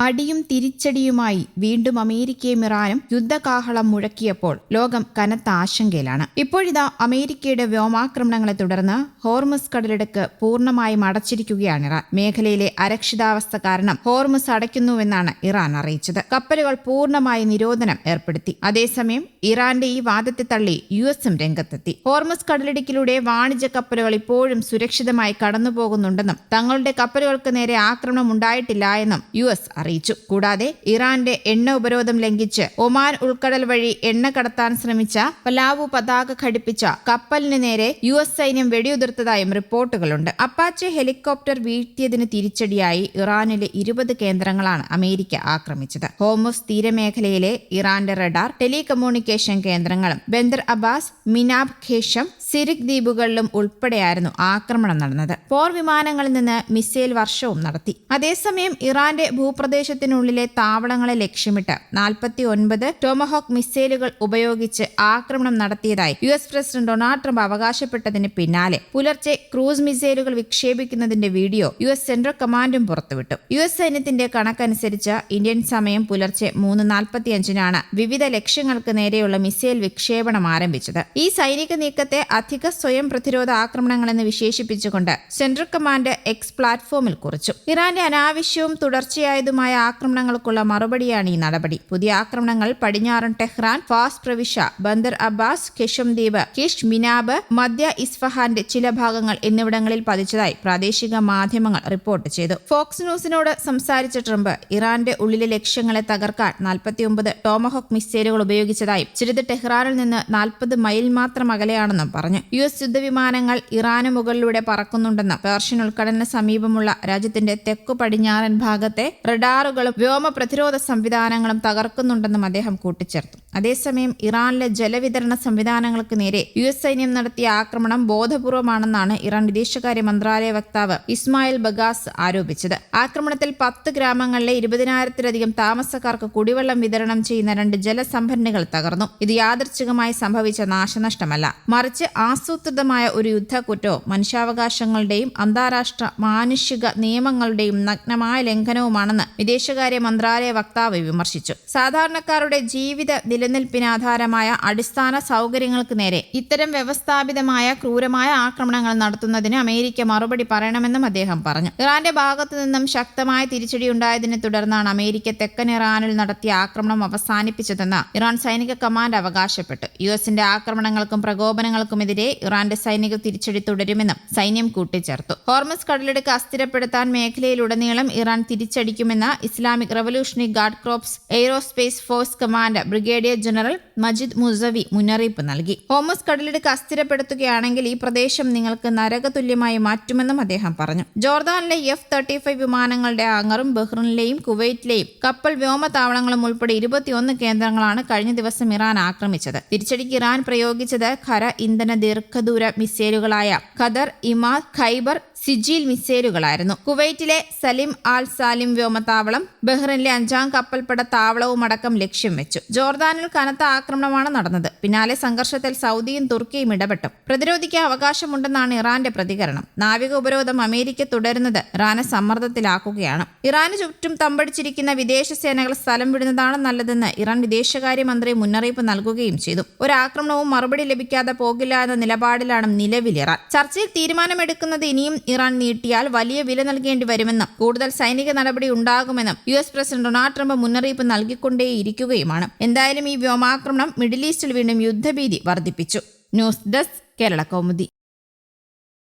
അടിയും തിരിച്ചടിയുമായി വീണ്ടും അമേരിക്കയും ഇറാനും യുദ്ധകാഹളം മുഴക്കിയപ്പോൾ ലോകം കനത്ത ആശങ്കയിലാണ്. ഇപ്പോഴിതാ അമേരിക്കയുടെ വ്യോമാക്രമണങ്ങളെ തുടർന്ന് ഹോർമുസ് കടലിടുക്ക് പൂർണ്ണമായും അടച്ചിരിക്കുകയാണ് ഇറാൻ. മേഖലയിലെ അരക്ഷിതാവസ്ഥ കാരണം ഹോർമുസ് അടയ്ക്കുന്നുവെന്നാണ് ഇറാൻ അറിയിച്ചത്. കപ്പലുകൾ പൂർണ്ണമായി നിരോധനം ഏർപ്പെടുത്തി. അതേസമയം ഇറാന്റെ ഈ വാദത്തെ തള്ളി യുഎസും രംഗത്തെത്തി. ഹോർമുസ് കടലിടുക്കിലൂടെ വാണിജ്യ കപ്പലുകൾ ഇപ്പോഴും സുരക്ഷിതമായി കടന്നുപോകുന്നുണ്ടെന്നും തങ്ങളുടെ കപ്പലുകൾക്ക് നേരെ ആക്രമണം ഉണ്ടായിട്ടില്ല എന്നും യുഎസ് അറിയിച്ചു. കൂടാതെ ഇറാന്റെ എണ്ണ ഉപരോധം ലംഘിച്ച് ഒമാൻ ഉൾക്കടൽ വഴി എണ്ണ കടത്താൻ ശ്രമിച്ച പലാവു പതാക ഘടിപ്പിച്ച കപ്പലിന് നേരെ യുഎസ് സൈന്യം വെടിയുതിർത്തതായും റിപ്പോർട്ടുകളുണ്ട്. അപ്പാച്ചെ ഹെലികോപ്റ്റർ വീഴ്ത്തിയതിന് തിരിച്ചടിയായി ഇറാനിലെ 20 കേന്ദ്രങ്ങളാണ് അമേരിക്ക ആക്രമിച്ചത്. ഹോർമുസ് തീരമേഖലയിലെ ഇറാന്റെ റഡാർ, ടെലികമ്മ്യൂണിക്കേഷൻ കേന്ദ്രങ്ങളും ബന്ദർ അബ്ബാസ്, മിനാബ് ഖേഷം, സിരിക് ദ്വീപുകളിലും ഉൾപ്പെടെയായിരുന്നു ആക്രമണം നടന്നത്. പോർ വിമാനങ്ങളിൽ നിന്ന് മിസൈൽ വർഷവും നടത്തി. അതേസമയം ഇറാന്റെ ഭൂപ്രദേശത്തിനുള്ളിലെ താവളങ്ങളെ ലക്ഷ്യമിട്ട് 49 ടോമഹോക്ക് മിസൈലുകൾ ഉപയോഗിച്ച് ആക്രമണം നടത്തിയതായി യുഎസ് പ്രസിഡന്റ് ഡൊണാൾഡ് ട്രംപ് അവകാശപ്പെട്ടതിന് പിന്നാലെ പുലർച്ചെ ക്രൂസ് മിസൈലുകൾ വിക്ഷേപിക്കുന്നതിന്റെ വീഡിയോ യുഎസ് സെൻട്രൽ കമാൻഡും പുറത്തുവിട്ടു. യുഎസ് സൈന്യത്തിന്റെ കണക്കനുസരിച്ച് ഇന്ത്യൻ സമയം പുലർച്ചെ 3:45 വിവിധ ലക്ഷ്യങ്ങൾക്ക് നേരെയുള്ള മിസൈൽ വിക്ഷേപണം ആരംഭിച്ചത്. ഈ സൈനിക നീക്കത്തെ അധിക സ്വയം പ്രതിരോധ ആക്രമണങ്ങളെന്ന് വിശേഷിപ്പിച്ചുകൊണ്ട് സെൻട്രൽ കമാൻഡ് എക്സ് പ്ലാറ്റ്ഫോമിൽ കുറിച്ചു. ഇറാന്റെ അനാവശ്യവും തുടർച്ചയായതുമായ ആക്രമണങ്ങൾക്കുള്ള മറുപടിയാണ് ഈ നടപടി. പുതിയ ആക്രമണങ്ങൾ പടിഞ്ഞാറൻ ടെഹ്റാൻ, ഫാസ് പ്രവിശ്യ, ബന്ദർ അബ്ബാസ്, ഖെഷം ദ്വീപ്, കിഷ്, മിനാബ്, മധ്യ ഇസ്ഫഹാന്റെ ചില ഭാഗങ്ങൾ എന്നിവിടങ്ങളിൽ പതിച്ചതായി പ്രാദേശിക മാധ്യമങ്ങൾ റിപ്പോർട്ട് ചെയ്തു. ഫോക്സ് ന്യൂസിനോട് സംസാരിച്ച ട്രംപ് ഇറാന്റെ ഉള്ളിലെ ലക്ഷ്യങ്ങളെ തകർക്കാൻ 49 ടോമഹോക്ക് മിസൈലുകൾ ഉപയോഗിച്ചതായും ചിലത് ടെഹ്റാനിൽ നിന്ന് 40 മൈൽ മാത്രം അകലെയാണെന്നും പറഞ്ഞു. യുഎസ് യുദ്ധവിമാനങ്ങൾ ഇറാന് മുകളിലൂടെ പറക്കുന്നുണ്ടെന്നും പേർഷ്യൻ ഉൾക്കടലിന് സമീപമുള്ള രാജ്യത്തിന്റെ തെക്കു പടിഞ്ഞാറൻ ഭാഗത്തെ റഡാറുകളും വ്യോമ പ്രതിരോധ സംവിധാനങ്ങളും തകർക്കുന്നുണ്ടെന്നും അദ്ദേഹം കൂട്ടിച്ചേർത്തു. അതേസമയം ഇറാനിലെ ജലവിതരണ സംവിധാനങ്ങൾക്ക് നേരെ യുഎസ് സൈന്യം നടത്തിയ ആക്രമണം ബോധപൂർവമാണെന്നാണ് ഇറാൻ വിദേശകാര്യ മന്ത്രാലയ വക്താവ് ഇസ്മായിൽ ബഗാസ് ആരോപിച്ചത്. ആക്രമണത്തിൽ 10 ഗ്രാമങ്ങളിലെ 20,000-ലധികം താമസക്കാർക്ക് കുടിവെള്ളം വിതരണം ചെയ്യുന്ന 2 ജലസംഭരണികൾ തകർന്നു. ഇത് യാദൃച്ഛികമായി സംഭവിച്ച നാശനഷ്ടമല്ല, മറിച്ച് ആസൂത്രിതമായ ഒരു യുദ്ധക്കുറ്റവും മനുഷ്യാവകാശങ്ങളുടെയും അന്താരാഷ്ട്ര മാനുഷിക നിയമങ്ങളുടെയും നഗ്നമായ ലംഘനവുമാണെന്ന് വിദേശകാര്യ മന്ത്രാലയ വക്താവ് വിമർശിച്ചു. സാധാരണക്കാരുടെ ജീവിത നിലനിൽപ്പിന് ആധാരമായ അടിസ്ഥാന സൗകര്യങ്ങൾക്ക് നേരെ ഇത്തരം വ്യവസ്ഥാപിതമായ ക്രൂരമായ ആക്രമണങ്ങൾ നടത്തുന്നതിന് അമേരിക്ക മറുപടി പറയണമെന്നും അദ്ദേഹം പറഞ്ഞു. ഇറാന്റെ ഭാഗത്തു നിന്നും ശക്തമായ തിരിച്ചടിയുണ്ടായതിനെ തുടർന്നാണ് അമേരിക്ക തെക്കൻ ഇറാനിൽ നടത്തിയ ആക്രമണം അവസാനിപ്പിച്ചതെന്ന് ഇറാൻ സൈനിക കമാൻഡ് അവകാശപ്പെട്ടു. യുഎസിന്റെ ആക്രമണങ്ങൾക്കും പ്രകോപനങ്ങൾക്കുമെതിരെ ഇറാന്റെ സൈനിക തിരിച്ചടി തുടരുമെന്നും സൈന്യം കൂട്ടിച്ചേർത്തു. ഹോർമുസ് കടലിടുക്ക് അസ്ഥിരപ്പെടുത്താൻ മേഖലയിലുടനീളം ഇറാൻ തിരിച്ചടിക്കുമെന്ന് Islamic Revolutionary Guard Corps Aerospace Force commander brigadier general Majid Mousavi മുന്നറിയിപ്പ് നൽകി. ഹോർമുസ് കടലിടുക്ക് അസ്ഥിരപ്പെടുത്തുകയാണെങ്കിൽ ഈ പ്രദേശം നിങ്ങൾക്ക് നരകതുല്യമായി മാറ്റുമെന്നും അദ്ദേഹം പറഞ്ഞു. ജോർദാനിലെ F-35 വിമാനങ്ങളുടെ ആങ്ങറും ബഹ്റിനിലെയും കുവൈറ്റിലെയും കപ്പൽ വ്യോമതാവളങ്ങളും ഉൾപ്പെടെ 21 കേന്ദ്രങ്ങളാണ് കഴിഞ്ഞ ദിവസം ഇറാൻ ആക്രമിച്ചത്. തിരിച്ചടിക്ക് ഇറാൻ പ്രയോഗിച്ചത് ഖര ഇന്ധന ദീർഘദൂര മിസൈലുകളായ ഖദർ, ഇമാദ്, ഖൈബർ, സിജീൽ മിസൈലുകളായിരുന്നു. കുവൈറ്റിലെ സലിം ആൽ സാലിം വ്യോമതാവളം, ബഹ്റിനിലെ 5ാം കപ്പൽപ്പട താവളവും അടക്കം ലക്ഷ്യം വെച്ചു. ജോർദാനിൽ കനത്ത ആക്രമണമാണ് നടന്നത്. പിന്നാലെ സംഘർഷത്തിൽ സൗദിയും തുർക്കിയും ഇടപെട്ടു. പ്രതിരോധിക്കാൻ അവകാശമുണ്ടെന്നാണ് ഇറാന്റെ പ്രതികരണം. നാവിക ഉപരോധം അമേരിക്ക തുടരുന്നത് ഇറാനെ സമ്മർദ്ദത്തിലാക്കുകയാണ്. ഇറാന് ചുറ്റും തമ്പടിച്ചിരിക്കുന്ന വിദേശ സേനകൾ സ്ഥലം വിടുന്നതാണ് നല്ലതെന്ന് ഇറാൻ വിദേശകാര്യമന്ത്രി മുന്നറിയിപ്പ് നൽകുകയും ചെയ്തു. ഒരാക്രമണവും മറുപടി ലഭിക്കാതെ പോകില്ല എന്ന നിലപാടിലാണ് നിലവിൽ ഇറാൻ. ചർച്ചയിൽ തീരുമാനമെടുക്കുന്നത് ഇനിയും ഇറാൻ നീട്ടിയാൽ വലിയ വില നൽകേണ്ടി വരുമെന്നും കൂടുതൽ സൈനിക നടപടി ഉണ്ടാകുമെന്നും യുഎസ് പ്രസിഡന്റ് ഡൊണാൾഡ് ട്രംപ് മുന്നറിയിപ്പ് നൽകിക്കൊണ്ടേയിരിക്കുകയുമാണ്. എന്തായാലും ഈ വ്യോമാക്രമണം മിഡിൽ ഈസ്റ്റിൽ വീണ്ടും യുദ്ധഭീതി വർദ്ധിപ്പിച്ചു. News desk Kerala Kaumudi.